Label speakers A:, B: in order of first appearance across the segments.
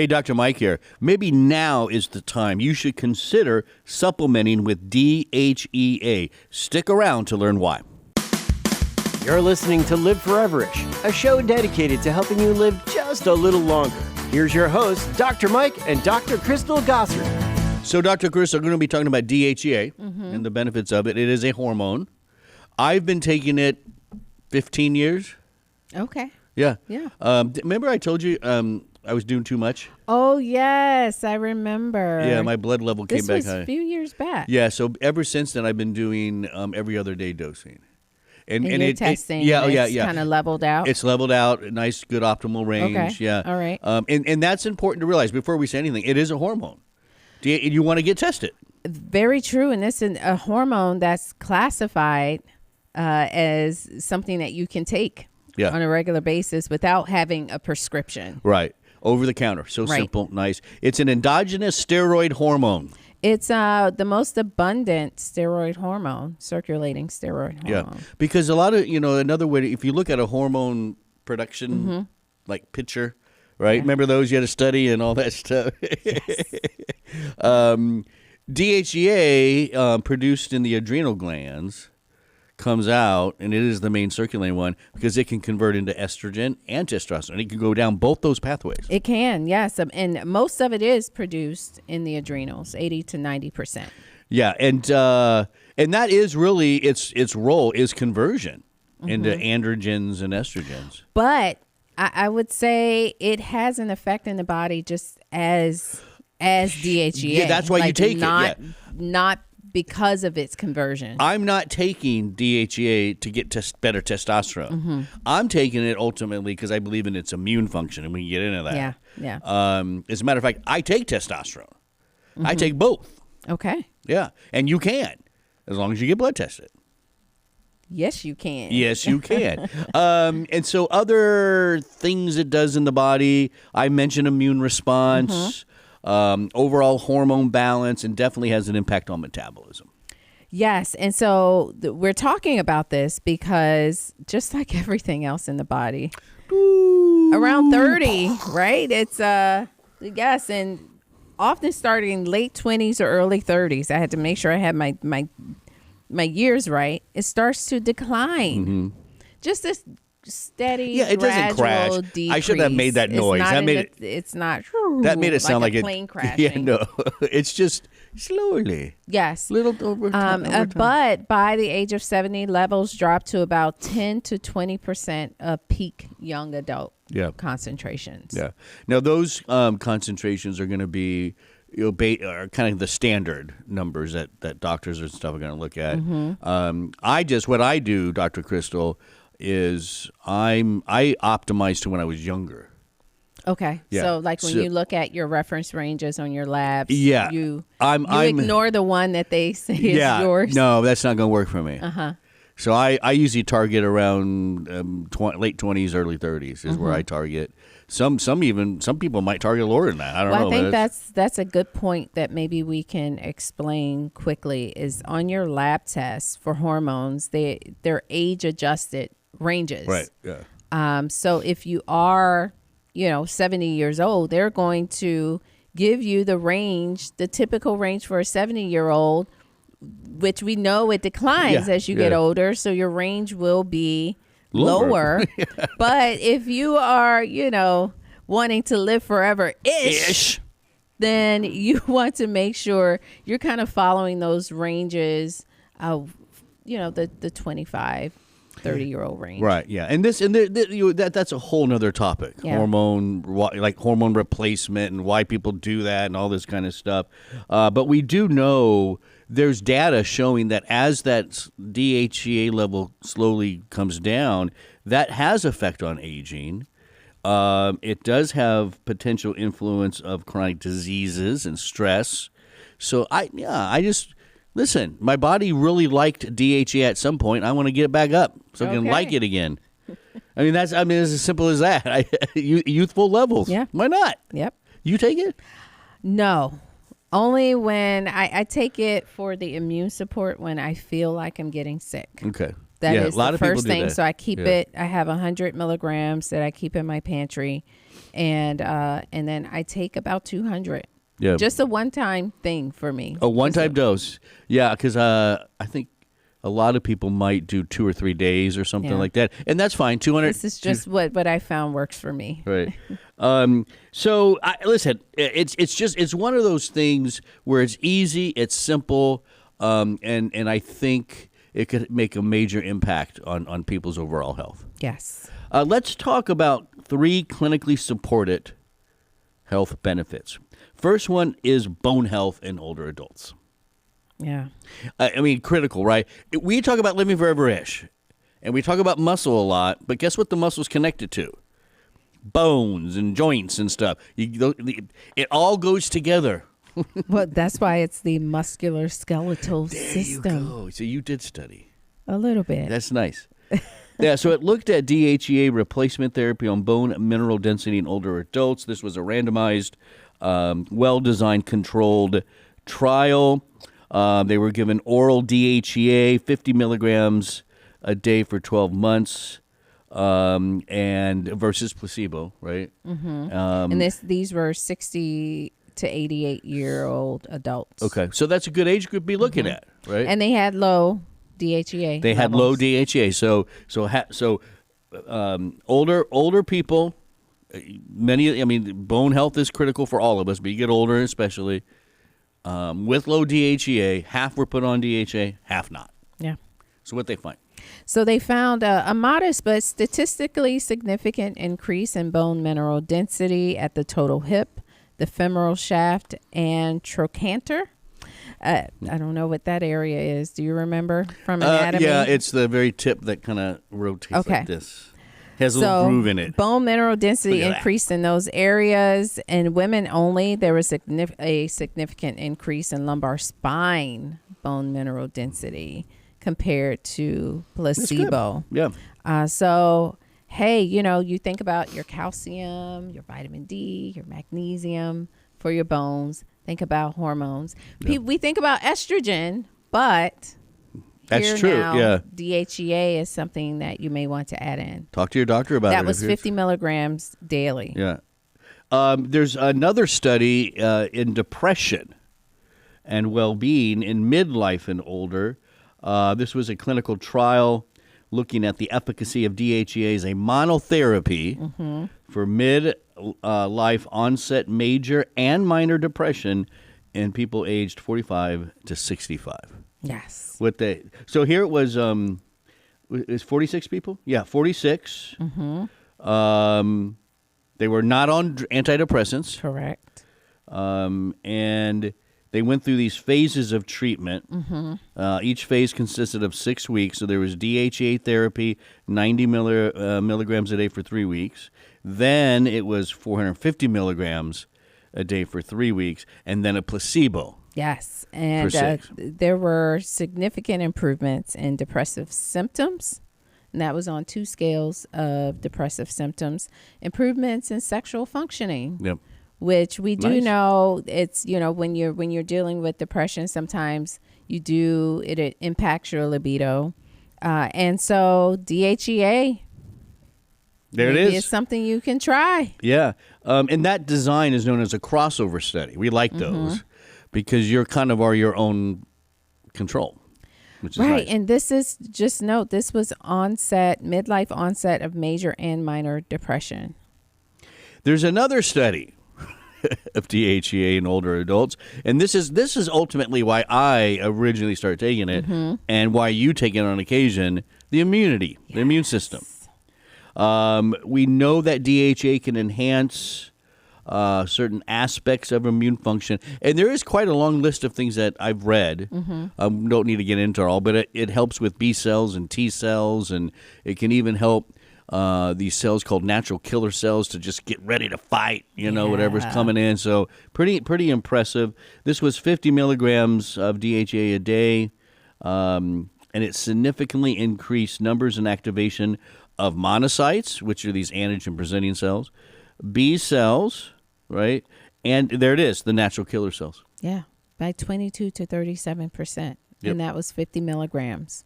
A: Hey, Dr. Mike here. Maybe now is the time you should consider supplementing with DHEA. Stick around to learn why.
B: You're listening to Live Foreverish, a show dedicated to helping you live just a little longer. Here's your hosts, Dr. Mike and Dr. Crystal Gossard.
A: So, Dr. Chris, we're going to be talking about DHEA and the benefits of it. It is a hormone. I've been taking it 15 years.
C: Okay.
A: Yeah.
C: Yeah.
A: Remember I told you I was doing too much?
C: Oh, yes, I remember.
A: Yeah, my blood level came back high.
C: This was a few years back.
A: Yeah, so ever since then, I've been doing every other day dosing.
C: And you're testing. It's kind of leveled out.
A: It's leveled out, nice, good optimal range.
C: Okay.
A: Yeah.
C: All right.
A: And that's important to realize before we say anything. It is a hormone. You want to get tested.
C: Very true. And this is a hormone that's classified as something that you can take on a regular basis without having a prescription.
A: Right. Over the counter. So simple, nice. It's an endogenous steroid hormone.
C: It's the most abundant steroid hormone, circulating steroid hormone.
A: Yeah, because a lot of, another way, if you look at a hormone production, like picture, right? Yeah. Remember those? You had to study and all that stuff.
C: Yes.
A: DHEA, produced in the adrenal glands, comes out, and it is the main circulating one because it can convert into estrogen and testosterone. It can go down both those pathways.
C: It can, yes. And most of it is produced in the adrenals, 80 to 90%.
A: Yeah, and that is really its role is conversion into androgens and estrogens.
C: But I would say it has an effect in the body just as DHEA.
A: Yeah, that's why you take it. Yeah.
C: Not because of its conversion.
A: I'm not taking DHEA to get better testosterone. I'm taking it ultimately because I believe in its immune function, and we can get into that.
C: Yeah.
A: As a matter of fact, I take testosterone. I take both.
C: Okay.
A: Yeah, and you can, as long as you get blood tested.
C: Yes, you can.
A: Yes, you can. And so other things it does in the body, I mentioned immune response, overall hormone balance, and definitely has an impact on metabolism.
C: Yes. And so we're talking about this because just like everything else in the body, around 30, right? It's, yes, and often starting late 20s or early 30s. I had to make sure I had my years right. It starts to decline. Just this steady,
A: it doesn't crash.
C: Decrease.
A: I should have made that noise.
C: It's not.
A: That made it sound like
C: a plane crashing.
A: Yeah, no, it's just slowly.
C: Yes,
A: little over time.
C: But by the age of 70, levels drop to about 10 to 20% of peak young adult concentrations. Yeah.
A: Now those concentrations are going to be are kind of the standard numbers that doctors and stuff are going to look at. What I do, Dr. Crystal, is I optimize to when I was younger.
C: Okay. Yeah. So like when you look at your reference ranges on your labs,
A: you
C: ignore the one that they say is yours.
A: No, that's not going to work for me. So I usually target around late 20s, early 30s is where I target. Some people might target lower than that. I don't know.
C: I think that's a good point that maybe we can explain quickly is on your lab tests for hormones, they're age adjusted ranges.
A: Right. Yeah.
C: So if you are, 70 years old, they're going to give you the typical range for a 70-year-old, which we know it declines as you get older. So your range will be lower. But if you are, wanting to live forever ish, then you want to make sure you're kind of following those ranges of, the 25, 30-year-old range.
A: Right. Yeah. And that's a whole nother topic. Yeah. Hormone replacement and why people do that and all this kind of stuff. But we do know there's data showing that as that DHEA level slowly comes down, that has effect on aging. It does have potential influence of chronic diseases and stress. So listen, my body really liked DHEA at some point. I want to get it back up so I can like it again. It's as simple as that. Youthful levels.
C: Yeah.
A: Why not?
C: Yep.
A: You take it?
C: No. Only when I take it for the immune support when I feel like I'm getting sick.
A: Okay.
C: That is the first thing. So I keep it. I have 100 milligrams that I keep in my pantry. and then I take about 200.
A: Yeah.
C: Just a one-time thing for me.
A: A one-time dose. Yeah, because I think a lot of people might do 2 or 3 days or something like that, and that's fine. 200.
C: This is just what I found works for me.
A: Right. So listen, it's one of those things where it's easy, it's simple, and I think it could make a major impact on people's overall health.
C: Yes.
A: Let's talk about 3 clinically supported health benefits. First one is bone health in older adults.
C: Yeah.
A: I mean, critical, right? We talk about living forever-ish, and we talk about muscle a lot, but guess what the muscle's connected to? Bones and joints and stuff. It all goes together.
C: Well, that's why it's the musculoskeletal system.
A: There you go. So you did study.
C: A little bit.
A: That's nice. Yeah, so it looked at DHEA replacement therapy on bone mineral density in older adults. This was a randomized, well-designed, controlled trial. They were given oral DHEA, 50 milligrams a day for 12 months, and versus placebo, right?
C: Mm-hmm. And these were 60 to 88-year-old adults.
A: Okay, so that's a good age group to be looking at, right?
C: And they had low DHEA.
A: They had low DHEA. So older people, bone health is critical for all of us, but you get older especially. With low DHEA, half were put on DHEA, half not.
C: Yeah.
A: So what they find?
C: So they found a modest but statistically significant increase in bone mineral density at the total hip, the femoral shaft, and trochanter. I don't know what that area is. Do you remember from anatomy?
A: Yeah, it's the very tip that kind of rotates like this. Has a little groove in it.
C: Bone mineral density increased in those areas. In women only, there was a significant increase in lumbar spine bone mineral density compared to placebo.
A: Yeah.
C: So, hey, you think about your calcium, your vitamin D, your magnesium for your bones. Think about hormones.
A: Yeah.
C: We think about estrogen, but...
A: That's true.
C: Now,
A: yeah.
C: DHEA is something that you may want to add in.
A: Talk to your doctor about it.
C: That was 50 milligrams daily.
A: Yeah. There's another study in depression and well-being in midlife and older. This was a clinical trial looking at the efficacy of DHEA as a monotherapy for midlife onset major and minor depression in people aged 45 to 65.
C: Yes.
A: So here it was, is 46 people? Yeah, 46. Mm-hmm. They were not on antidepressants.
C: Correct.
A: And they went through these phases of treatment. Mm-hmm. Each phase consisted of 6 weeks. So there was DHEA therapy, 90 milligrams a day for 3 weeks. Then it was 450 milligrams a day for 3 weeks, and then a placebo.
C: Yes, and there were significant improvements in depressive symptoms, and that was on 2 scales of depressive symptoms. Improvements in sexual functioning, which we do know it's when you're dealing with depression, sometimes it impacts your libido, and so DHEA.
A: There it is.
C: It's something you can try.
A: Yeah, and that design is known as a crossover study. We like those. Because you're kind of your own control, which is
C: right.
A: nice.
C: And this is, just note, this was midlife onset of major and minor depression.
A: There's another study of DHEA in older adults, and this is ultimately why I originally started taking it, and why you take it on occasion. The immunity, the immune system. We know that DHEA can enhance certain aspects of immune function. And there is quite a long list of things that I've read. Don't need to get into all, but it helps with B cells and T cells, and it can even help these cells called natural killer cells to just get ready to fight, whatever's coming in. So pretty impressive. This was 50 milligrams of DHEA a day, and it significantly increased numbers and activation of monocytes, which are these antigen-presenting cells, B cells, right? And there it is, the natural killer cells.
C: Yeah, by 22 to 37%. And that was 50 milligrams.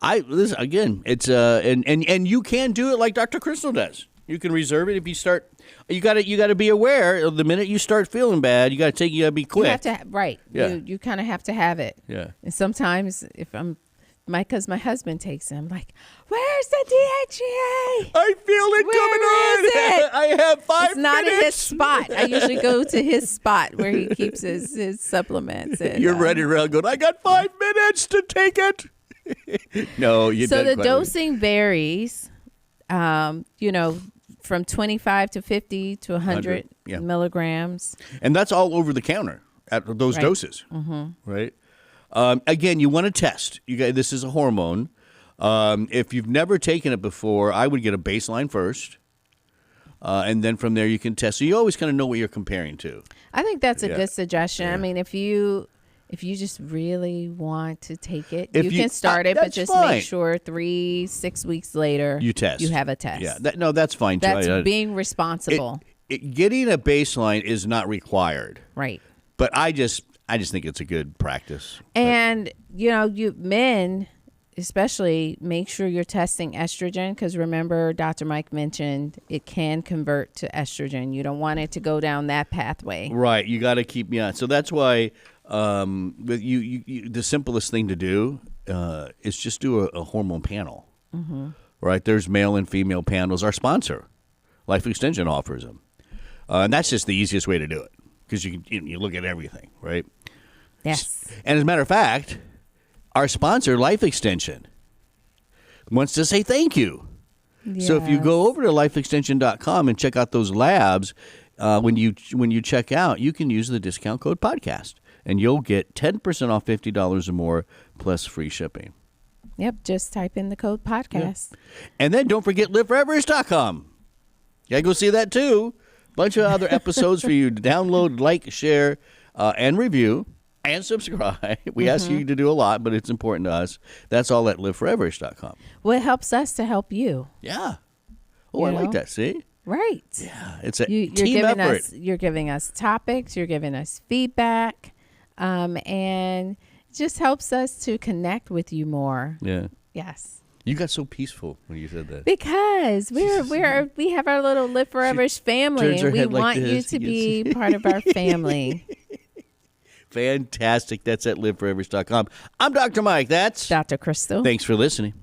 A: It's and you can do it like Dr. Crystal does. You can reserve it if you start You got to be aware. The minute you start feeling bad, you got to be quick.
C: You have to, right.
A: Yeah.
C: You kind of have to have it.
A: Yeah.
C: And sometimes if because my husband takes it, I'm like, where's the DHEA?
A: I feel it coming on.
C: Is it?
A: I have 5
C: It's not
A: minutes.
C: in his spot. I usually go to his spot where he keeps his supplements. And,
A: You're running around going, I got 5 minutes to take it. No, you
C: So
A: didn't
C: the
A: quite
C: dosing varies, from 25 to 50 to 100
A: yeah.
C: milligrams.
A: And that's all over the counter at those
C: Right.
A: doses, right? Again, you want to test. This is a hormone. If you've never taken it before, I would get a baseline first, and then from there you can test. So you always kind of know what you're comparing to.
C: I think that's a
A: Yeah.
C: good suggestion.
A: Yeah.
C: I mean, if you just really want to take it,
A: If
C: you
A: you-
C: can start it, but
A: that's
C: just
A: fine.
C: make sure 3-6 weeks later
A: You test.
C: You have a test.
A: Yeah, that's fine too.
C: That's being responsible.
A: Getting a baseline is not required,
C: Right.
A: but I just think it's a good practice.
C: And you men especially make sure you're testing estrogen, because remember Dr. Mike mentioned it can convert to estrogen. You don't want it to go down that pathway.
A: Right, you got to keep So that's why the simplest thing to do is just do a hormone panel. Right, there's male and female panels. Our sponsor, Life Extension, offers them, and that's just the easiest way to do it, because you look at everything, right?
C: Yes.
A: And as a matter of fact, our sponsor, Life Extension, wants to say thank you. So if you go over to lifeextension.com and check out those labs, when you check out, you can use the discount code podcast, and you'll get 10% off $50 or more plus free shipping.
C: Yep, just type in the code podcast.
A: Yeah. And then don't forget liveforeverish.com. Yeah, go see that too. Bunch of other episodes for you to download, like, share, and review. And subscribe. We ask you to do a lot, but it's important to us. That's all at liveforeverish.com.
C: Well, it helps us to help you.
A: Yeah. Oh, I like that. See?
C: Right.
A: Yeah. It's a
C: You're
A: team
C: giving
A: effort.
C: you're giving us topics, you're giving us feedback, and it just helps us to connect with you more.
A: Yeah.
C: Yes.
A: You got so peaceful when you said that.
C: Because we have our little Live Foreverish family,
A: turns her
C: and we
A: head like
C: want you
A: this.
C: to
A: Yes.
C: be part of our family.
A: Fantastic. That's at liveforeverish.com. I'm Dr. Mike. That's
C: Dr. Crystal.
A: Thanks for listening.